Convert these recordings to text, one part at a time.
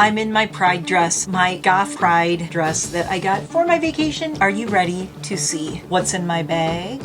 I'm in my pride dress, my goth pride dress that I got for my vacation. Are you ready to see what's in my bag?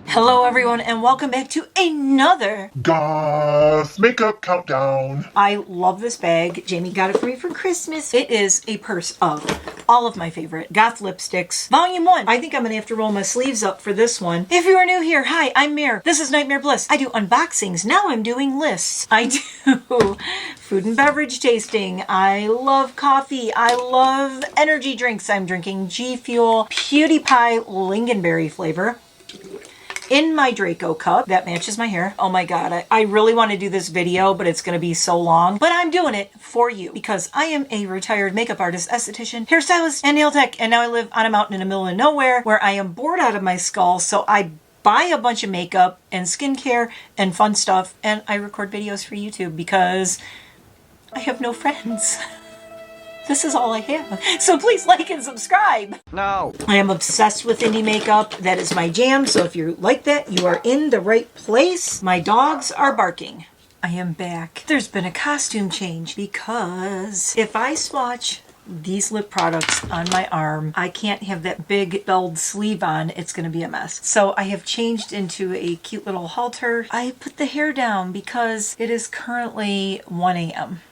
Hello everyone and welcome back to another Goth Makeup Countdown. I love this bag. Jamie got it for me for Christmas. It is a purse of all of my favorite goth lipsticks. Volume 1. I think I'm gonna have to roll my sleeves up for this one. If you are new here, hi, I'm Mare. This is Nightmare Bliss. I do unboxings. Now I'm doing lists. I do food and beverage tasting. I love coffee. I love energy drinks. I'm drinking G Fuel PewDiePie Lingonberry flavor in my Draco cup that matches my hair. Oh my god, I really want to do this video, but it's going to be so long. But I'm doing it for you because I am a retired makeup artist, esthetician, hairstylist, and nail tech, and now I live on a mountain in the middle of nowhere where I am bored out of my skull, so I buy a bunch of makeup and skincare and fun stuff, and I record videos for YouTube because I have no friends. This is all I have. So please like and subscribe. No. I am obsessed with indie makeup. That is my jam. So if you like that, you are in the right place. My dogs are barking. I am back. There's been a costume change because if I swatch these lip products on my arm, I can't have that big belled sleeve on. It's going to be a mess. So I have changed into a cute little halter. I put the hair down because it is currently 1 a.m.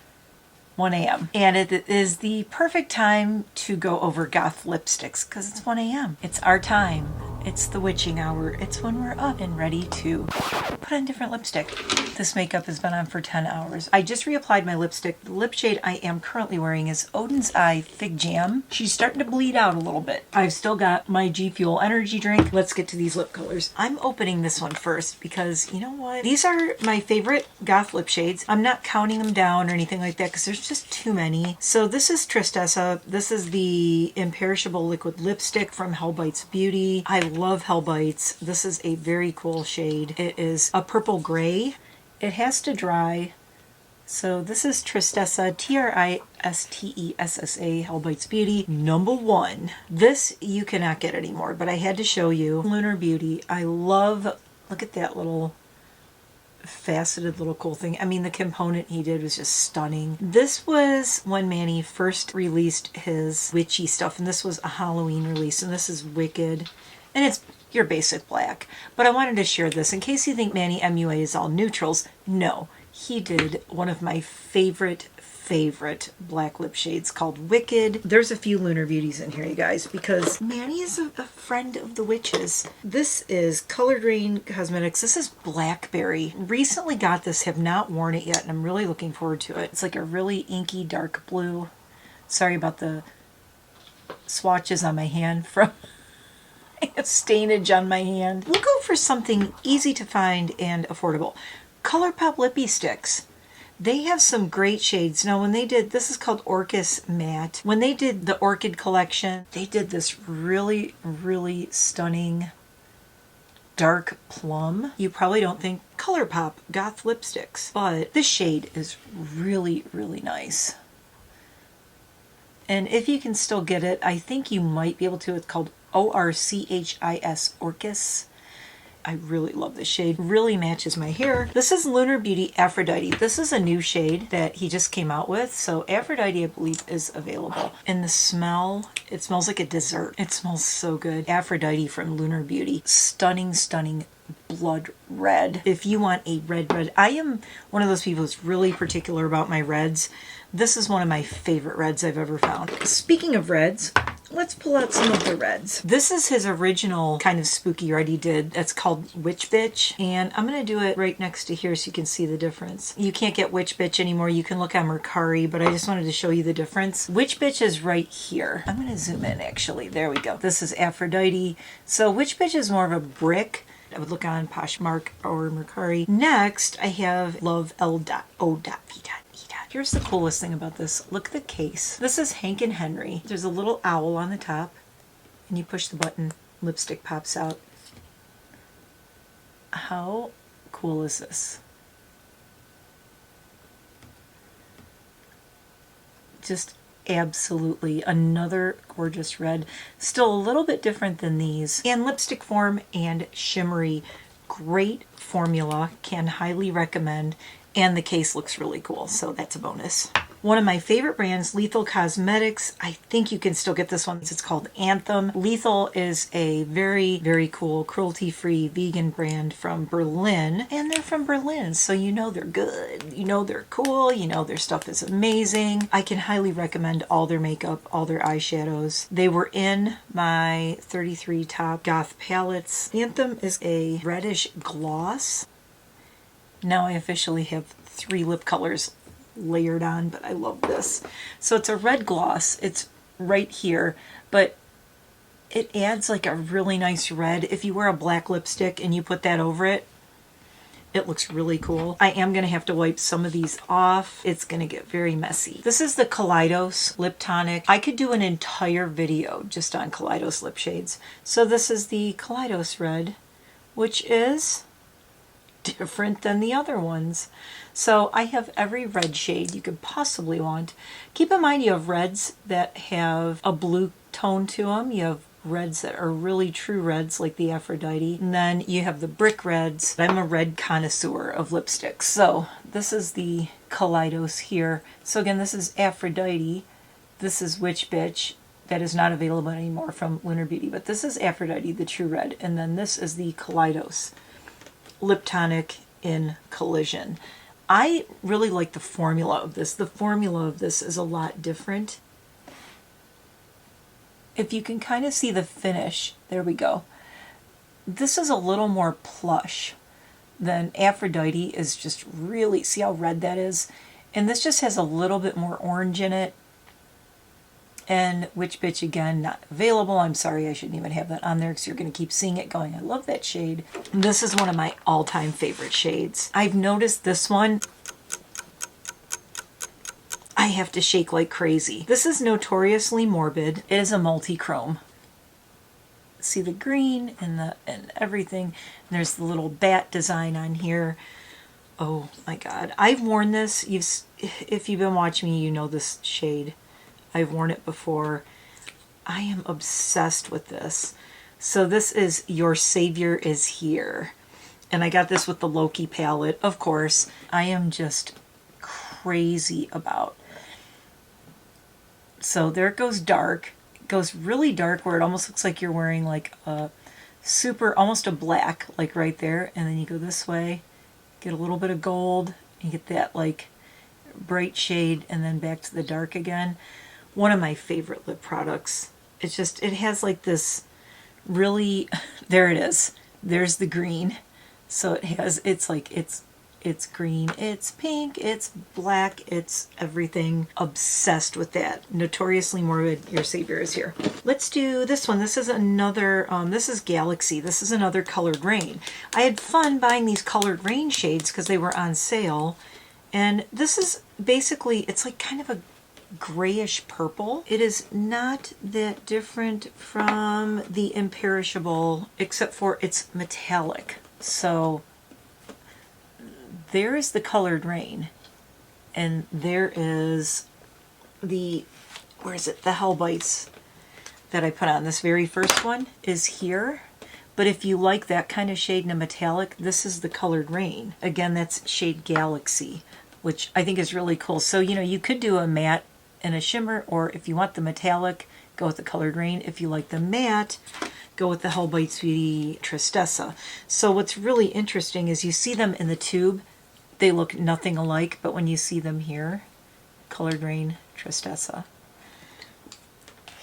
1 a.m. and it is the perfect time to go over goth lipsticks because it's 1 a.m. It's our time. It's the witching hour. It's when we're up and ready to put on different lipstick. This makeup has been on for 10 hours. I just reapplied my lipstick. The lip shade I am currently wearing is Odin's Eye Fig Jam. She's starting to bleed out a little bit. I've still got my G Fuel energy drink. Let's get to these lip colors. I'm opening this one first because you know what? These are my favorite goth lip shades. I'm not counting them down or anything like that because there's just too many. So this is Tristessa. This is the Imperishable Liquid Lipstick from Hellbites Beauty. I love Hellbites. This is a very cool shade. It is a purple gray. It has to dry. So this is Tristessa, Tristessa, Hellbites Beauty, #1. This you cannot get anymore, but I had to show you. Lunar Beauty. I love, look at that little faceted little cool thing. I mean, the component he did was just stunning. This was when Manny first released his witchy stuff, and this was a Halloween release, and this is Wicked. And it's your basic black. But I wanted to share this in case you think Manny MUA is all neutrals. No, he did one of my favorite black lip shades called Wicked. There's a few Lunar Beauties in here, you guys, because Manny is a friend of the witches. This is Colourpop Cosmetics. This is Blackberry. Recently got this, have not worn it yet, and I'm really looking forward to it. It's like a really inky dark blue. Sorry about the swatches on my hand from stainage on my hand. We'll go for something easy to find and affordable. Colourpop Lippie sticks. They have some great shades. Now when they did, this is called Orchis Matte. When they did the Orchid collection, they did this really, really stunning dark plum. You probably don't think Colourpop goth lipsticks, but this shade is really, really nice. And if you can still get it, I think you might be able to. It's called Orchis, Orchis. I really love this shade. Really matches my hair. This is Lunar Beauty Aphrodite. This is a new shade that he just came out with. So Aphrodite, I believe, is available. And the smell, it smells like a dessert. It smells so good. Aphrodite from Lunar Beauty. Stunning, stunning blood red. If you want a red, I am one of those people who's really particular about my reds. This is one of my favorite reds I've ever found. Speaking of reds, let's pull out some of the reds. This is his original kind of spooky red he did. It's called Witch Bitch. And I'm going to do it right next to here so you can see the difference. You can't get Witch Bitch anymore. You can look on Mercari, but I just wanted to show you the difference. Witch Bitch is right here. I'm going to zoom in actually. There we go. This is Aphrodite. So Witch Bitch is more of a brick. I would look on Poshmark or Mercari. Next, I have L.O.V.E. Here's the coolest thing about this. Look at the case. This is Hank and Henry. There's a little owl on the top, and you push the button, lipstick pops out. How cool is this? Just Absolutely. Another gorgeous red. Still a little bit different than these. And lipstick form and shimmery. Great formula. Can highly recommend. And the case looks really cool, so that's a bonus. One of my favorite brands, Lethal Cosmetics. I think you can still get this one. It's called Anthem. Lethal is a very, very cool, cruelty-free vegan brand from Berlin. And they're from Berlin, so you know they're good. You know they're cool. You know their stuff is amazing. I can highly recommend all their makeup, all their eyeshadows. They were in my 33 top goth palettes. Anthem is a reddish gloss. Now I officially have 3 lip colors layered on, but I love this. So it's a red gloss. It's right here, but it adds like a really nice red. If you wear a black lipstick and you put that over it, it looks really cool. I am going to have to wipe some of these off. It's going to get very messy. This is the Kaleidos Lip Tonic. I could do an entire video just on Kaleidos lip shades. So this is the Collidos Red, which is different than the other ones. So I have every red shade you could possibly want. Keep in mind you have reds that have a blue tone to them. You have reds that are really true reds like the Aphrodite. And then you have the brick reds. I'm a red connoisseur of lipsticks. So this is the Kaleidos here. So again, this is Aphrodite. This is Witch Bitch. That is not available anymore from Lunar Beauty. But this is Aphrodite the True Red. And then this is the Kaleidos Lip Tonic in Collision. I really like the formula of this. The formula of this is a lot different. If you can kind of see the finish, there we go. This is a little more plush than Aphrodite is just really, see how red that is? And this just has a little bit more orange in it. And Witch Bitch, again, not available. I'm sorry, I shouldn't even have that on there because you're going to keep seeing it going, I love that shade. This is one of my all-time favorite shades. I've noticed this one, I have to shake like crazy. This is Notoriously Morbid. It is a multi-chrome. See the green and everything. And there's the little bat design on here. Oh my God. I've worn this. If you've been watching me, you know this shade. I've worn it before. I am obsessed with this. So this is Your Savior Is Here. And I got this with the Loki palette, of course. I am just crazy about. So there it goes dark. It goes really dark where it almost looks like you're wearing like a super, almost a black, like right there. And then you go this way, get a little bit of gold, and get that like bright shade, and then back to the dark again. One of my favorite lip products. It's just, it has like this really, there it is. There's the green. So it has, it's like, it's green, it's pink, it's black, it's everything. Obsessed with that. Notoriously Morbid, Your Savior Is Here. Let's do this one. This is another, this is Galaxy. This is another Colored Rain. I had fun buying these Colored Rain shades because they were on sale. And this is basically, it's like kind of a grayish purple. It is not that different from the Imperishable, except for it's metallic. So there is the Colored Rain, and there is the, where is it, the Hell Bites that I put on. This very first one is here. But if you like that kind of shade in a metallic, this is the Colored Rain. Again, that's shade Galaxy, which I think is really cool. So, you know, you could do a matte and a shimmer, or if you want the metallic, go with the Colored Rain. If you like the matte, go with the Hell Bites Beauty Tristessa. So what's really interesting is you see them in the tube, they look nothing alike, but when you see them here, Colored Rain Tristessa.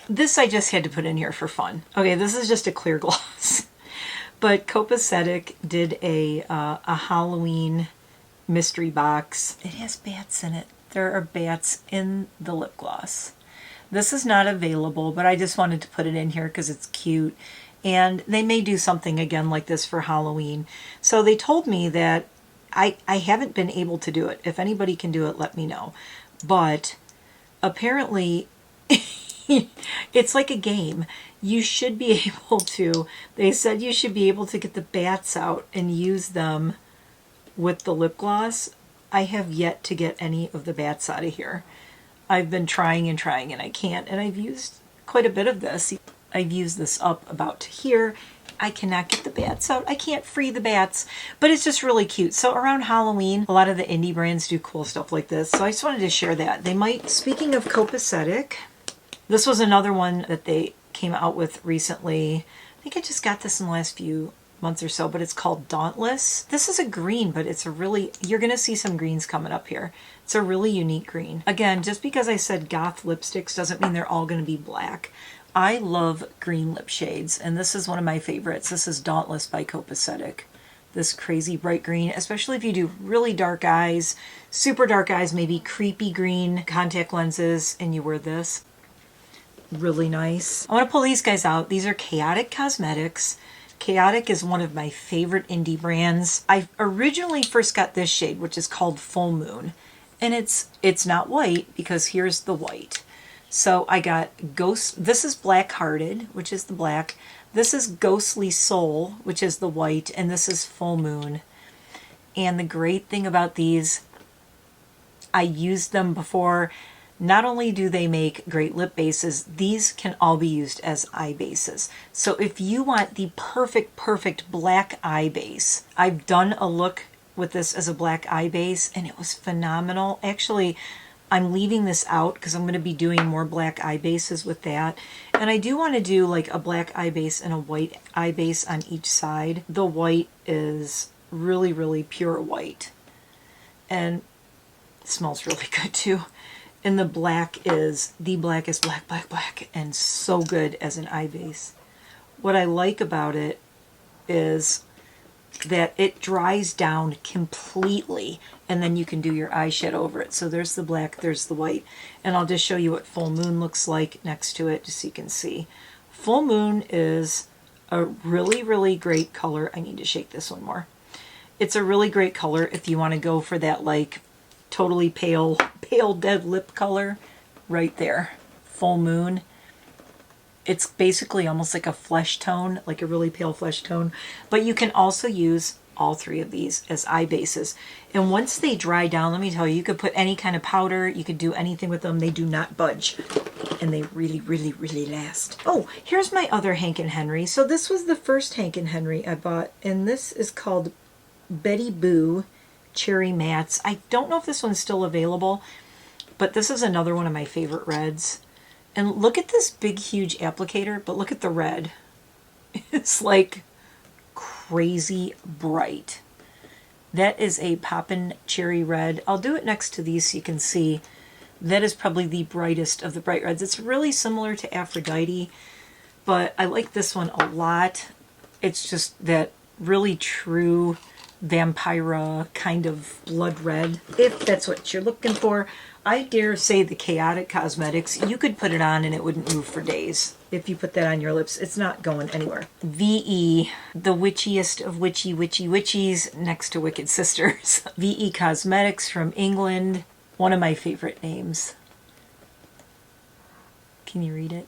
This I just had to put in here for fun. Okay, this is just a clear gloss. But Copacetic did a Halloween mystery box. It has bats in it. There are bats in the lip gloss. This is not available, but I just wanted to put it in here because it's cute. And they may do something again like this for Halloween. So they told me that I haven't been able to do it. If anybody can do it, let me know. But apparently it's like a game. You should be able to, they said you should be able to get the bats out and use them with the lip gloss. I have yet to get any of the bats out of here. I've been trying and trying and I can't. And I've used quite a bit of this. I've used this up about to here. I cannot get the bats out. I can't free the bats, but it's just really cute. So around Halloween, a lot of the indie brands do cool stuff like this. So I just wanted to share that. They might, speaking of Copacetic, this was another one that they came out with recently. I think I just got this in the last few months or so, but it's called Dauntless. This is a green, but it's a really, you're going to see some greens coming up here. It's a really unique green. Again, just because I said goth lipsticks doesn't mean they're all going to be black. I love green lip shades, and this is one of my favorites. This is Dauntless by Copacetic. This crazy bright green, especially if you do really dark eyes, super dark eyes, maybe creepy green contact lenses, and you wear this. Really nice. I want to pull these guys out. These are Chaotic Cosmetics. Chaotic is one of my favorite indie brands. I originally first got this shade, which is called Full Moon, and it's not white because here's the white. So I got Ghost, this is Black Hearted, which is the black. This is Ghostly Soul, which is the white, and this is Full Moon. And the great thing about these, I used them before. Not only do they make great lip bases, these can all be used as eye bases. So if you want the perfect black eye base, I've done a look with this as a black eye base, and it was phenomenal. Actually, I'm leaving this out because I'm going to be doing more black eye bases with that. And I do want to do like a black eye base and a white eye base on each side. The white is really, really pure white. And it smells really good too. And the black is the blackest black, and so good as an eye base. What I like about it is that it dries down completely, and then you can do your eyeshadow over it. So there's the black, there's the white, and I'll just show you what Full Moon looks like next to it just so you can see. Full Moon is a really, really great color. I need to shake this one more. It's a really great color if you want to go for that like totally pale dead lip color right there. Full Moon. It's basically almost like a flesh tone, like a really pale flesh tone, but you can also use all three of these as eye bases. And once they dry down, let me tell you, you could put any kind of powder, you could do anything with them. They do not budge, and they really, really, really last. Oh, here's my other Hank and Henry. So this was the first Hank and Henry I bought, and this is called Betty Boo Cherry Mattes. I don't know if this one's still available, but this is another one of my favorite reds. And look at this big, huge applicator, but look at the red. It's like crazy bright. That is a Poppin' Cherry Red. I'll do it next to these so you can see. That is probably the brightest of the bright reds. It's really similar to Aphrodite, but I like this one a lot. It's just that really true Vampira kind of blood red, if that's what you're looking for. I dare say the Chaotic Cosmetics, you could put it on and it wouldn't move for days. If you put that on your lips, it's not going anywhere. VE, the witchiest of witchies next to Wicked Sisters. VE Cosmetics from England, one of my favorite names. Can you read it?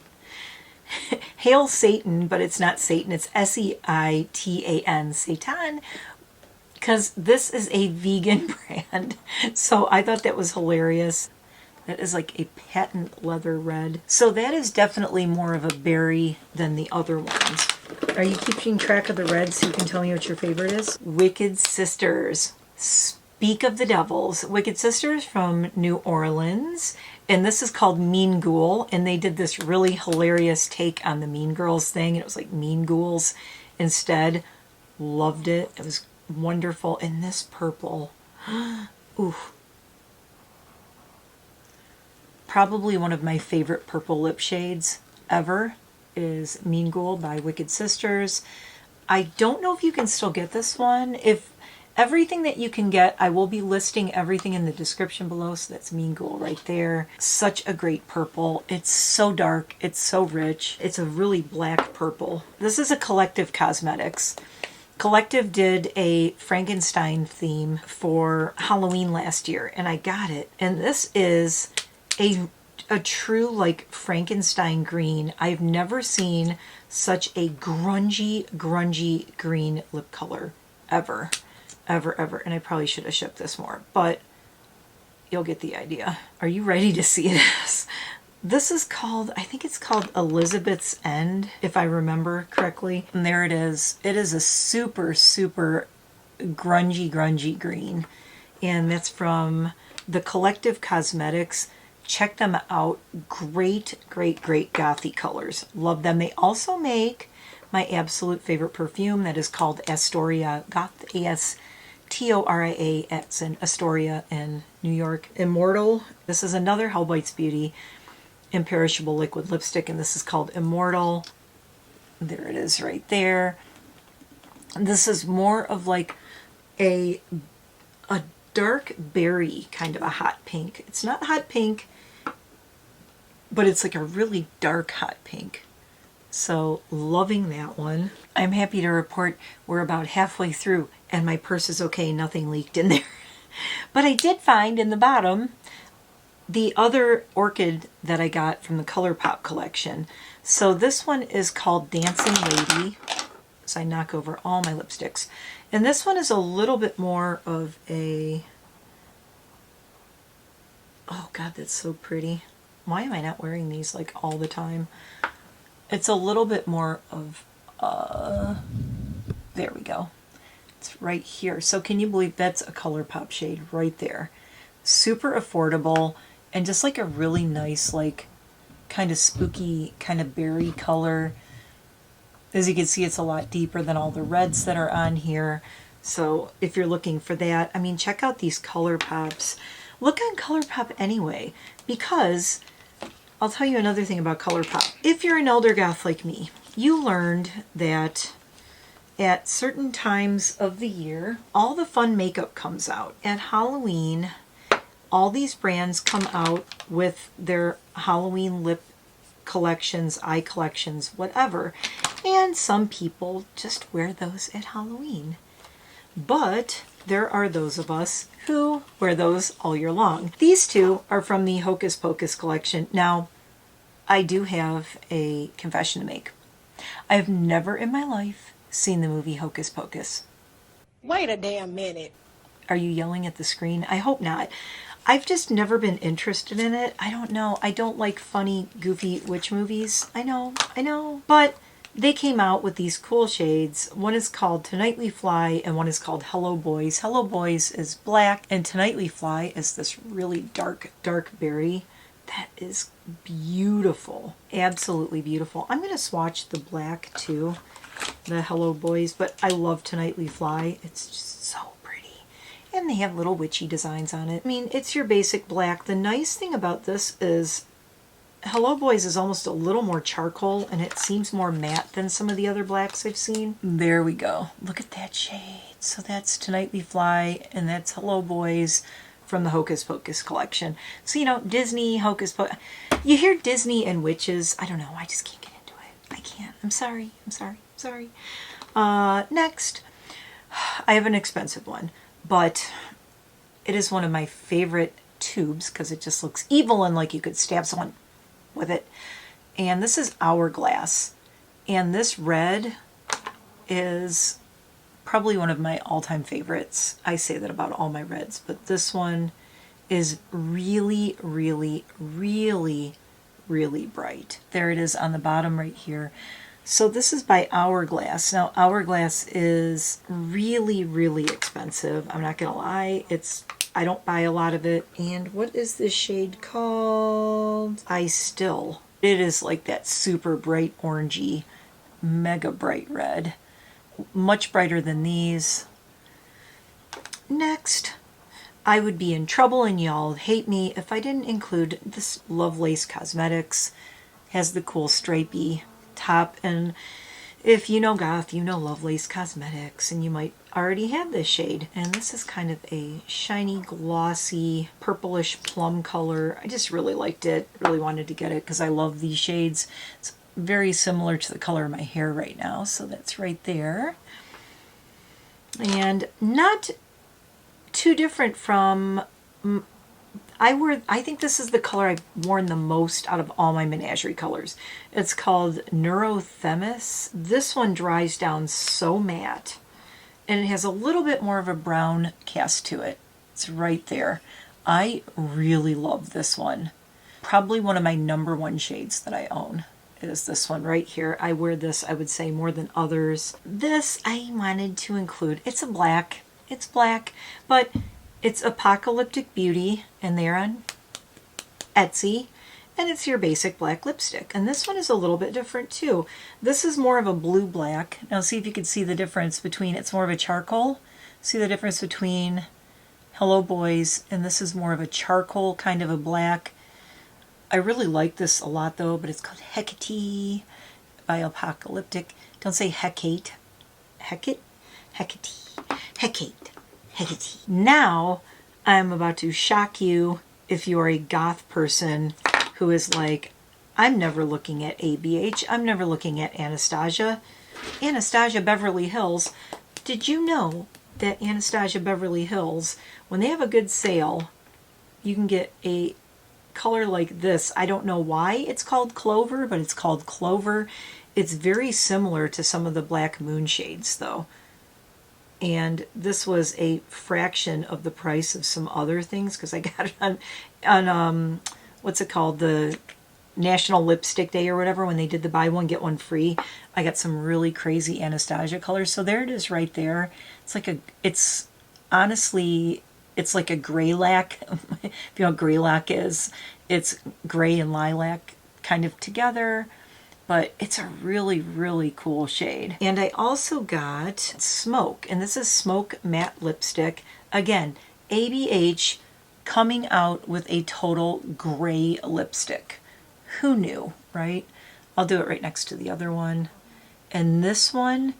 Hail Seitan, but it's not Satan, it's S-E-I-T-A-N, Seitan. Because this is a vegan brand. So I thought that was hilarious. That is like a patent leather red. So that is definitely more of a berry than the other ones. Are you keeping track of the reds so you can tell me what your favorite is? Wicked Sisters. Speak of the Devils. Wicked Sisters from New Orleans. And this is called Mean Ghoul. And they did this really hilarious take on the Mean Girls thing. It was like Mean Ghouls instead. Loved it. It was wonderful. In this purple, ooh, probably one of my favorite purple lip shades ever is Mean Ghoul by Wicked Sisters. I don't know if you can still get this one. If everything that you can get, I will be listing everything in the description below. So that's Mean Ghoul right there. Such a great purple. It's so dark, it's so rich. It's a really black purple. This is a Collective Cosmetics. Collective did a Frankenstein theme for Halloween last year, and I got it. And this is a true like Frankenstein green. I've never seen such a grungy green lip color ever. And I probably should have shipped this more, but you'll get the idea. Are you ready to see this? This is called, I think it's called Elizabeth's End, if I remember correctly. And there it is. It is a super, super grungy, grungy green. And that's from the Collective Cosmetics. Check them out. Great, great, great gothy colors. Love them. They also make my absolute favorite perfume that is called Astoria Goth, A-S-T-O-R-I-A. It's in Astoria in New York. Immortal. This is another Hellbite's Beauty imperishable liquid lipstick, and this is called Immortal. There it is right there. This is more of like a dark berry, kind of a hot pink. It's not hot pink, but it's like a really dark hot pink. So loving that one. I'm happy to report we're about halfway through and my purse is okay, nothing leaked in there. But I did find in the bottom the other orchid that I got from the Colourpop collection. So this one is called Dancing Lady. So I knock over all my lipsticks. And this one is a little bit more of a... Oh God, that's so pretty. Why am I not wearing these like all the time? It's a little bit more of... There we go. It's right here. So can you believe that's a Colourpop shade right there? Super affordable and just like a really nice, like kind of spooky, kind of berry color. As you can see, it's a lot deeper than all the reds that are on here. So if you're looking for that, I mean, check out these Colourpops. Look on Colourpop anyway, because I'll tell you another thing about Colourpop. If you're an elder goth like me, you learned that at certain times of the year, all the fun makeup comes out. At Halloween, all these brands come out with their Halloween lip collections, eye collections, whatever. And some people just wear those at Halloween. But there are those of us who wear those all year long. These two are from the Hocus Pocus collection. Now, I do have a confession to make. I have never in my life seen the movie Hocus Pocus. Wait a damn minute. Are you yelling at the screen? I hope not. I've just never been interested in it. I don't know. I don't like funny, goofy witch movies. I know. But they came out with these cool shades. One is called Tonightly Fly and one is called Hello Boys. Hello Boys is black and Tonightly Fly is this really dark, dark berry. That is beautiful. Absolutely beautiful. I'm going to swatch the black too, the Hello Boys, but I love Tonightly Fly. It's just so pretty. And they have little witchy designs on it. I mean, it's your basic black. The nice thing about this is Hello Boys is almost a little more charcoal and it seems more matte than some of the other blacks I've seen. There we go. Look at that shade. So that's Tonightly Fly and that's Hello Boys from the Hocus Pocus collection. So, you know, Disney, Hocus Pocus. You hear Disney and witches. I don't know. I just can't get into it. I can't. I'm sorry. Next, I have an expensive one, but it is one of my favorite tubes because it just looks evil and like you could stab someone with it. And this is Hourglass. And this red is probably one of my all-time favorites. I say that about all my reds, but this one is really, really, really, really bright. There it is on the bottom right here. So this is by Hourglass. Now Hourglass is really, really expensive. I'm not gonna lie. I don't buy a lot of it. And what is this shade called? I Still. It is like that super bright orangey, mega bright red. Much brighter than these. Next, I would be in trouble and y'all hate me if I didn't include this Lovelace Cosmetics. Has the cool stripey top, and if you know goth, you know Lovelace Cosmetics, and you might already have this shade. And this is kind of a shiny, glossy, purplish plum color. I just really liked it, really wanted to get it because I love these shades. It's very similar to the color of my hair right now, so that's right there. And not too different from... I think this is the color I've worn the most out of all my menagerie colors. It's called Neurothemis. This one dries down so matte, and it has a little bit more of a brown cast to it. It's right there. I really love this one. Probably one of my number one shades that I own is this one right here. I wear this, I would say, more than others. This I wanted to include. It's a black. It's black, but it's Apocalyptic Beauty, and they're on Etsy, and it's your basic black lipstick. And this one is a little bit different too. This is more of a blue black. Now see if you can see the difference between, it's more of a charcoal. See the difference between Hello Boys, and this is more of a charcoal kind of a black. I really like this a lot though, but it's called Hecate by Apocalyptic. Don't say Hecate. Hecate? Hecate. Hecate. Hecate. Now, I'm about to shock you if you are a goth person who is like, I'm never looking at ABH. I'm never looking at Anastasia. Anastasia Beverly Hills. Did you know that Anastasia Beverly Hills, when they have a good sale, you can get a color like this. I don't know why it's called Clover, but it's called Clover. It's very similar to some of the Black Moon shades though. And this was a fraction of the price of some other things because I got it on what's it called, the National Lipstick Day or whatever, when they did the buy one get one free. I got some really crazy Anastasia colors. So there it is right there. It's like it's honestly, it's like a gray lac. If you know what gray lac is, it's gray and lilac kind of together. But it's a really, really cool shade. And I also got Smoke, and this is Smoke Matte Lipstick. Again, ABH coming out with a total gray lipstick. Who knew, right? I'll do it right next to the other one. And this one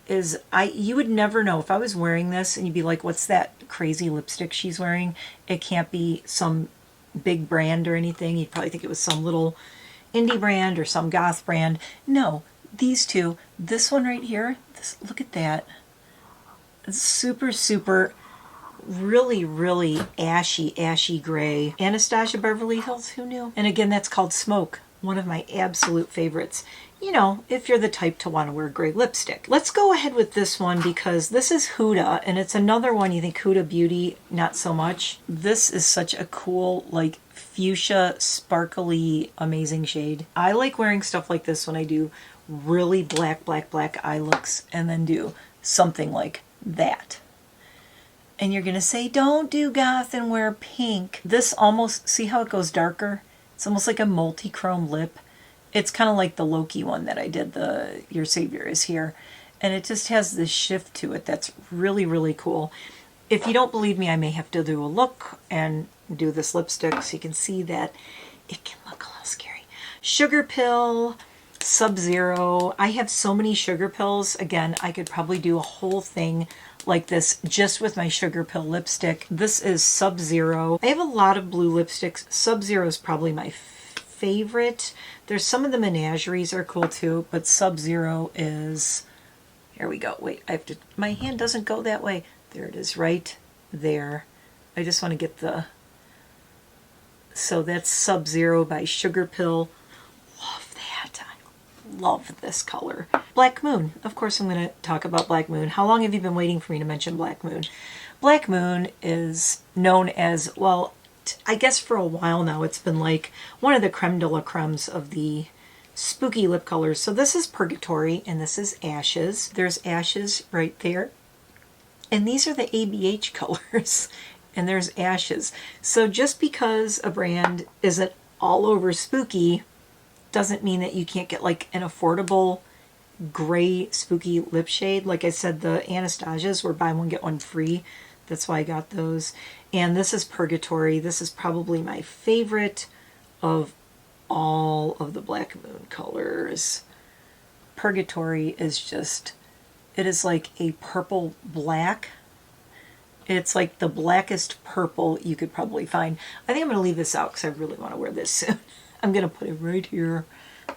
is, you would never know. If I was wearing this and you'd be like, what's that crazy lipstick she's wearing? It can't be some big brand or anything. You'd probably think it was some little indie brand or some goth brand. No, these two. This one right here, look at that. It's super, super, really, really ashy gray. Anastasia Beverly Hills, who knew? And again, that's called Smoke. One of my absolute favorites. You know, if you're the type to want to wear gray lipstick. Let's go ahead with this one because this is Huda, and it's another one you think Huda Beauty, not so much. This is such a cool, like, fuchsia, sparkly, amazing shade. I like wearing stuff like this when I do really black eye looks and then do something like that. And you're going to say, don't do goth and wear pink. This almost, see how it goes darker? It's almost like a multi-chrome lip. It's kind of like the Loki one that I did, the Your Savior Is Here. And it just has this shift to it that's really, really cool. If you don't believe me, I may have to do a look and do this lipstick so you can see that it can look a little scary. Sugar Pill, Sub-Zero. I have so many Sugar Pills. Again, I could probably do a whole thing like this just with my Sugar Pill lipstick. This is Sub-Zero. I have a lot of blue lipsticks. Sub-Zero is probably my favorite. There's some of the menageries are cool too, but Sub-Zero is, here we go. Wait, I have to, my hand doesn't go that way. There it is right there. I just want to get the, so that's Sub-Zero by Sugar Pill. Love that. I love this color. Black Moon. Of course I'm going to talk about Black Moon. How long have you been waiting for me to mention Black Moon? Black Moon is known as, well, I guess for a while now it's been like one of the creme de la cremes of the spooky lip colors. So this is Purgatory and this is Ashes. There's Ashes right there. And these are the ABH colors. And there's Ashes. So just because a brand isn't all over spooky doesn't mean that you can't get like an affordable gray spooky lip shade. Like I said, the Anastasias were buy one get one free. That's why I got those. And this is Purgatory. This is probably my favorite of all of the Black Moon colors. Purgatory is just, it is like a purple black. It's like the blackest purple you could probably find. I think I'm going to leave this out because I really want to wear this soon. I'm going to put it right here.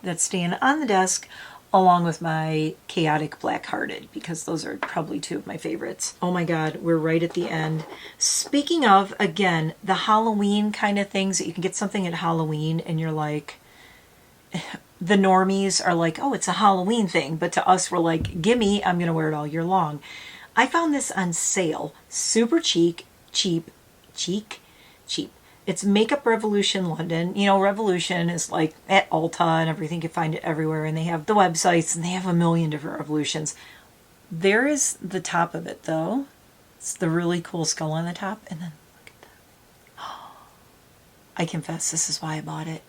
That's staying on the desk along with my Chaotic Black Hearted because those are probably two of my favorites. Oh my god, we're right at the end. Speaking of, again, the Halloween kind of things that you can get something at Halloween and you're like, the normies are like, oh, it's a Halloween thing. But to us, we're like, gimme, I'm going to wear it all year long. I found this on sale. Super cheap. cheap. It's Makeup Revolution London. You know, Revolution is like at Ulta and everything. You can find it everywhere. And they have the websites and they have a million different Revolutions. There is the top of it though. It's the really cool skull on the top. And then look at that. I confess this is why I bought it.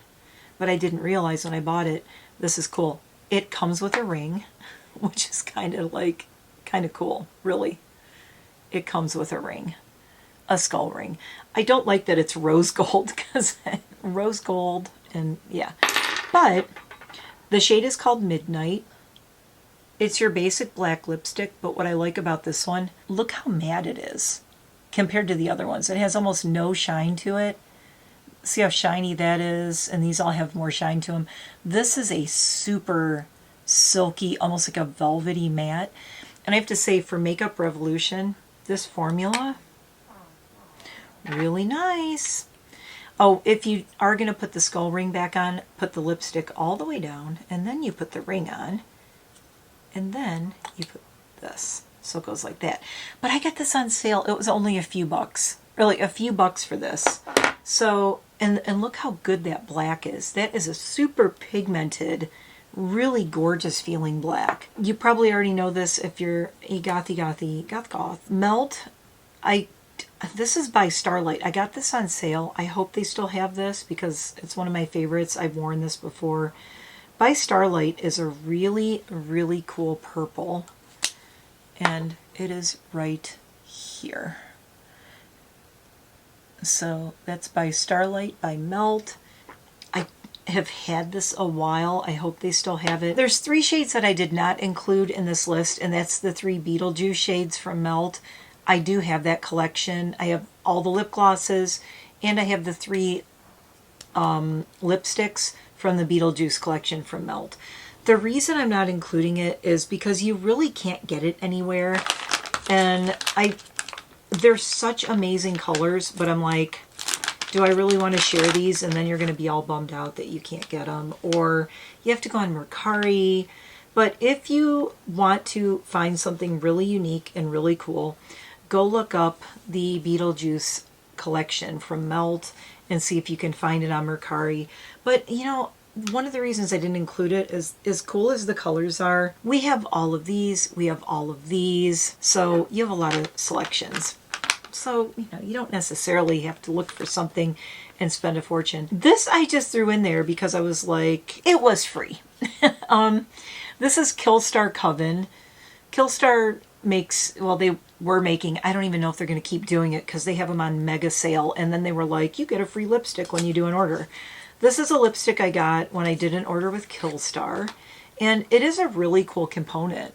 But I didn't realize when I bought it, this is cool. It comes with a ring, which is kind of cool, really. It comes with a ring. A skull ring. I don't like that it's rose gold because rose gold and yeah. But the shade is called Midnight. It's your basic black lipstick, but what I like about this one, look how matte it is compared to the other ones. It has almost no shine to it. See how shiny that is? And these all have more shine to them. This is a super silky, almost like a velvety matte. And I have to say, for Makeup Revolution, this formula, really nice. Oh, if you are going to put the skull ring back on, put the lipstick all the way down, and then you put the ring on, and then you put this. So it goes like that. But I got this on sale. It was only a few bucks. Really, a few bucks for this. So, and look how good that black is. That is a super pigmented, really gorgeous feeling black. You probably already know this if you're a goth. Melt, this is by Starlight. I got this on sale. I hope they still have this because it's one of my favorites. I've worn this before. By Starlight is a really, really cool purple. And it is right here. So that's by Starlight, by Melt. I have had this a while. I hope they still have it. There's 3 shades that I did not include in this list, and that's the 3 Beetlejuice shades from Melt. I do have that collection. I have all the lip glosses, and I have the 3 lipsticks from the Beetlejuice collection from Melt. The reason I'm not including it is because you really can't get it anywhere. And they're such amazing colors, but I'm like, do I really want to share these? And then you're going to be all bummed out that you can't get them. Or you have to go on Mercari. But if you want to find something really unique and really cool, go look up the Beetlejuice collection from Melt and see if you can find it on Mercari. But, you know, one of the reasons I didn't include it is, as cool as the colors are, we have all of these, we have all of these, so you have a lot of selections. So, you know, you don't necessarily have to look for something and spend a fortune. This I just threw in there because I was like, it was free. This is Killstar Coven. Killstar makes, well, they were making, I don't even know if they're going to keep doing it because they have them on mega sale, and then they were like, you get a free lipstick when you do an order. This is a lipstick I got when I did an order with Killstar, and it is a really cool component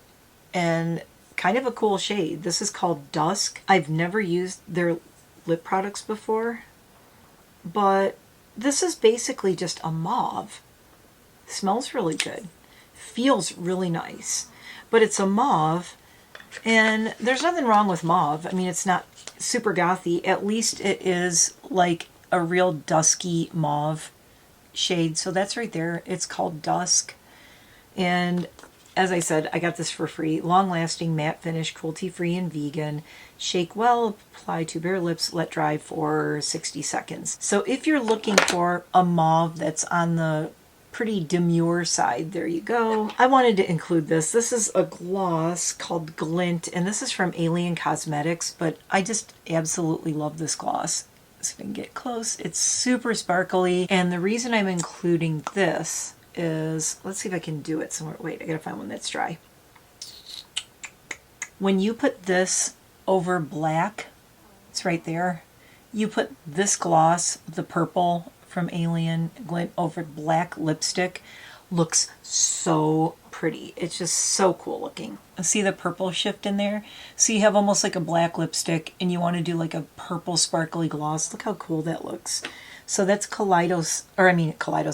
and kind of a cool shade. This is called Dusk. I've never used their lip products before, but this is basically just a mauve. Smells really good. Feels really nice, but it's a mauve, and there's nothing wrong with mauve. I mean, it's not super gothy. At least it is like a real dusky mauve shade. So that's right there. It's called Dusk. And as I said, I got this for free. Long-lasting, matte finish, cruelty-free, and vegan. Shake well, apply to bare lips, let dry for 60 seconds. So if you're looking for a mauve that's on the pretty demure side, there you go. I wanted to include this. This is a gloss called Glint, and this is from Alien Cosmetics, but I just absolutely love this gloss. So if I can get close, it's super sparkly, and the reason I'm including this is, let's see if I can do it somewhere. Wait, I gotta find one that's dry. When you put this over black, it's right there. You put this gloss, the purple from Alien Glint, over black lipstick, looks so pretty. It's just so cool looking. See the purple shift in there? So you have almost like a black lipstick and you want to do like a purple sparkly gloss. Look how cool that looks. So that's Kaleidos,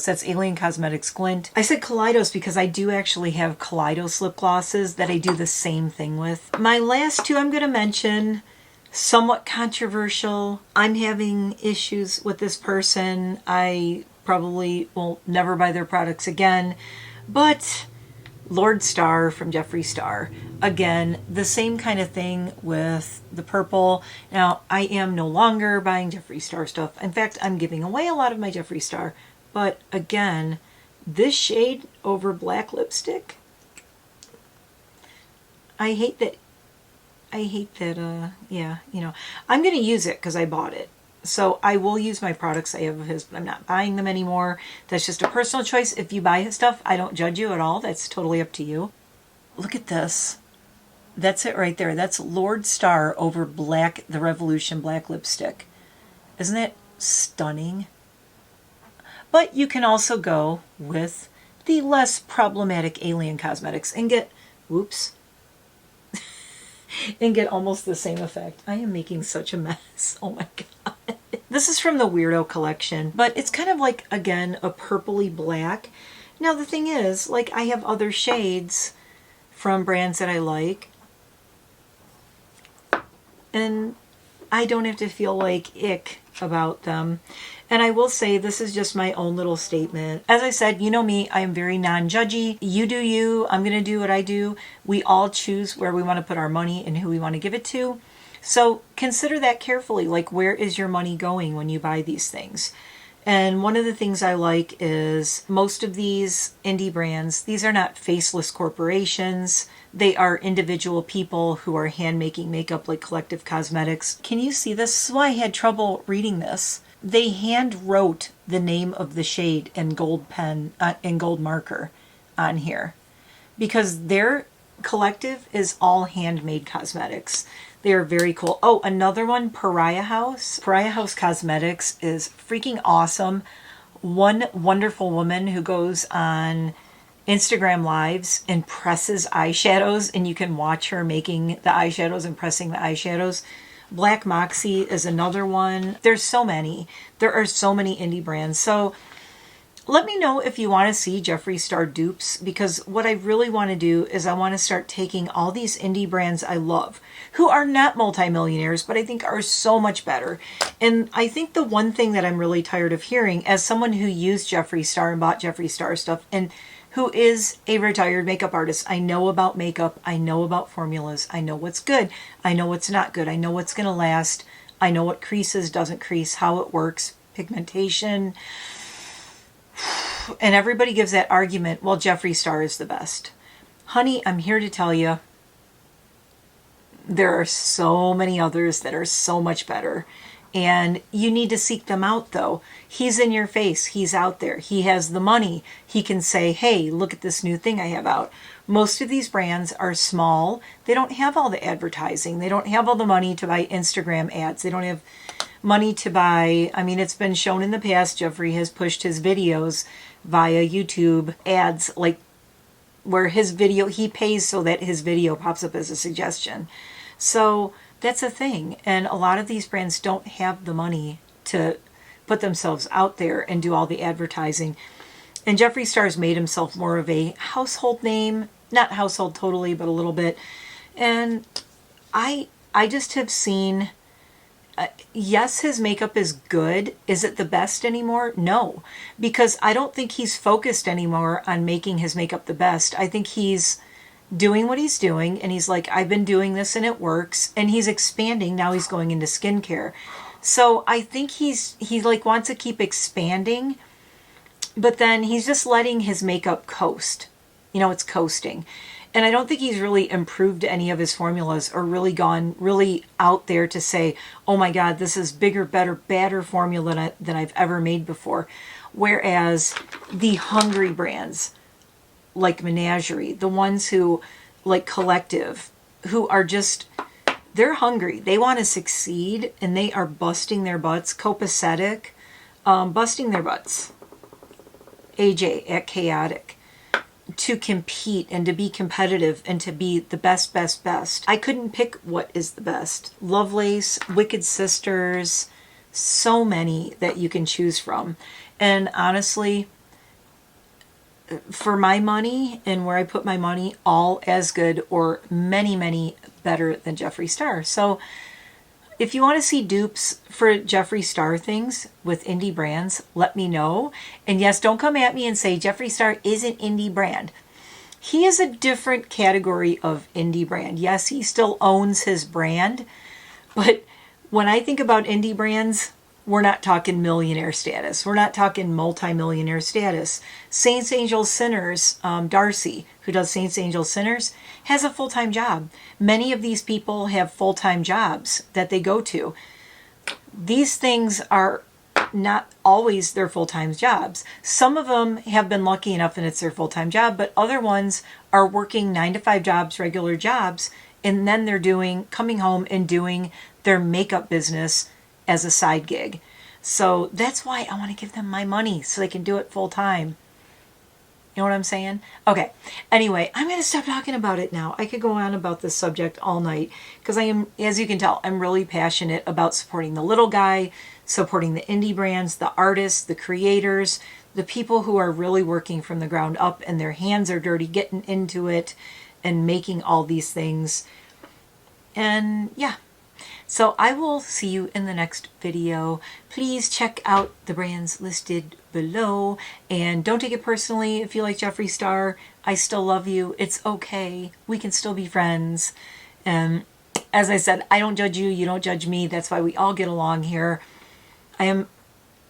that's Alien Cosmetics Glint. I said Kaleidos because I do actually have Kaleidos lip glosses that I do the same thing with. My last 2 I'm going to mention, somewhat controversial. I'm having issues with this person. I probably will never buy their products again, but Lord Star from Jeffree Star. Again, the same kind of thing with the purple. Now, I am no longer buying Jeffree Star stuff. In fact, I'm giving away a lot of my Jeffree Star. But again, this shade over black lipstick, I hate that, yeah, you know, I'm going to use it because I bought it. So I will use my products I have of his, but I'm not buying them anymore. That's just a personal choice. If you buy his stuff, I don't judge you at all. That's totally up to you. Look at this. That's it right there. That's Lord Star over black, the Revolution black lipstick. Isn't that stunning? But you can also go with the less problematic Alien Cosmetics and get, whoops, and get almost the same effect. I am making such a mess. Oh my god. This is from the Weirdo collection, but it's kind of like, again, a purpley black. Now the thing is, like, I have other shades from brands that I like, and I don't have to feel like ick about them. And I will say, this is just my own little statement. As I said, you know me, I am very non-judgy. You do you, I'm gonna do what I do. We all choose where we want to put our money and who we want to give it to. So consider that carefully. Like, where is your money going when you buy these things? And one of the things I like is most of these indie brands, these are not faceless corporations. They are individual people who are hand making makeup, like Collective Cosmetics. Can you see this? This is why I had trouble reading this. They hand wrote the name of the shade in gold pen, in gold marker on here, because their collective is all handmade cosmetics. They are very cool. Oh, another one, Pariah House. Pariah House Cosmetics is freaking awesome. One wonderful woman who goes on Instagram lives and presses eyeshadows, and you can watch her making the eyeshadows and pressing the eyeshadows. Black Moxie is another one. There's so many. There are so many indie brands. So let me know if you want to see Jeffree Star dupes, because what I really want to do is I want to start taking all these indie brands I love, who are not multimillionaires, but I think are so much better. And I think the one thing that I'm really tired of hearing, as someone who used Jeffree Star and bought Jeffree Star stuff, and who is a retired makeup artist, I know about makeup, I know about formulas, I know what's good, I know what's not good, I know what's going to last, I know what creases, doesn't crease, how it works, pigmentation. And everybody gives that argument, well, Jeffree Star is the best. Honey, I'm here to tell you, there are so many others that are so much better. And you need to seek them out, though. He's in your face. He's out there. He has the money. He can say, hey, look at this new thing I have out. Most of these brands are small. They don't have all the advertising. They don't have all the money to buy Instagram ads. They don't have money to buy, I mean, it's been shown in the past, Jeffree has pushed his videos via YouTube ads, like where his video, he pays so that his video pops up as a suggestion. So that's a thing. And a lot of these brands don't have the money to put themselves out there and do all the advertising. And Jeffree Star's made himself more of a household name, not household totally, but a little bit. And I just have seen, yes, his makeup is good. Is it the best anymore? No, because I don't think he's focused anymore on making his makeup the best. I think he's doing what he's doing, and he's like, I've been doing this and it works, and he's expanding. Now he's going into skincare. So I think he like wants to keep expanding, but then he's just letting his makeup coast. You know, it's coasting. And I don't think he's really improved any of his formulas or really gone really out there to say, oh my God, this is bigger, better, badder formula than I've ever made before. Whereas the hungry brands like Menagerie, the ones who like Collective, who are just, they're hungry. They want to succeed and they are busting their butts. Copacetic, busting their butts. AJ at Chaotic. To compete and to be competitive and to be the best. I couldn't pick what is the best. Lovelace, Wicked Sisters, so many that you can choose from. And honestly, for my money and where I put my money, all as good or many better than Jeffree Star. So if you want to see dupes for Jeffree Star things with indie brands, let me know. And yes, don't come at me and say Jeffree Star is an indie brand. he is a different category of indie brand. Yes, he still owns his brand, but when I think about indie brands, we're not talking millionaire status. We're not talking multi-millionaire status. Saints, Angels, Sinners, Darcy, who does Saints, Angels, Sinners, has a full-time job. Many of these people have full-time jobs that they go to. These things are not always their full-time jobs. Some of them have been lucky enough and it's their full-time job, but other ones are working 9-to-5 jobs, regular jobs, and then they're coming home and doing their makeup business as a side gig. So that's why I want to give them my money so they can do it full time. You know what I'm saying? Okay. Anyway, I'm going to stop talking about it now. I could go on about this subject all night because I am, as you can tell, I'm really passionate about supporting the little guy, supporting the indie brands, the artists, the creators, the people who are really working from the ground up and their hands are dirty, getting into it and making all these things. And yeah. So I will see you in the next video. Please check out the brands listed below. And don't take it personally if you like Jeffree Star. I still love you. It's okay. We can still be friends. And as I said, I don't judge you. You don't judge me. That's why we all get along here. I am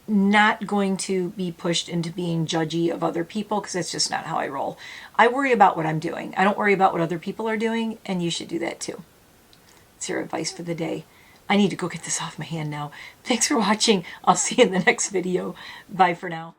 not going to be pushed into being judgy of other people because that's just not how I roll. I worry about what I'm doing. I don't worry about what other people are doing, and you should do that too. It's your advice for the day. I need to go get this off my hand now. Thanks for watching. I'll see you in the next video. Bye for now.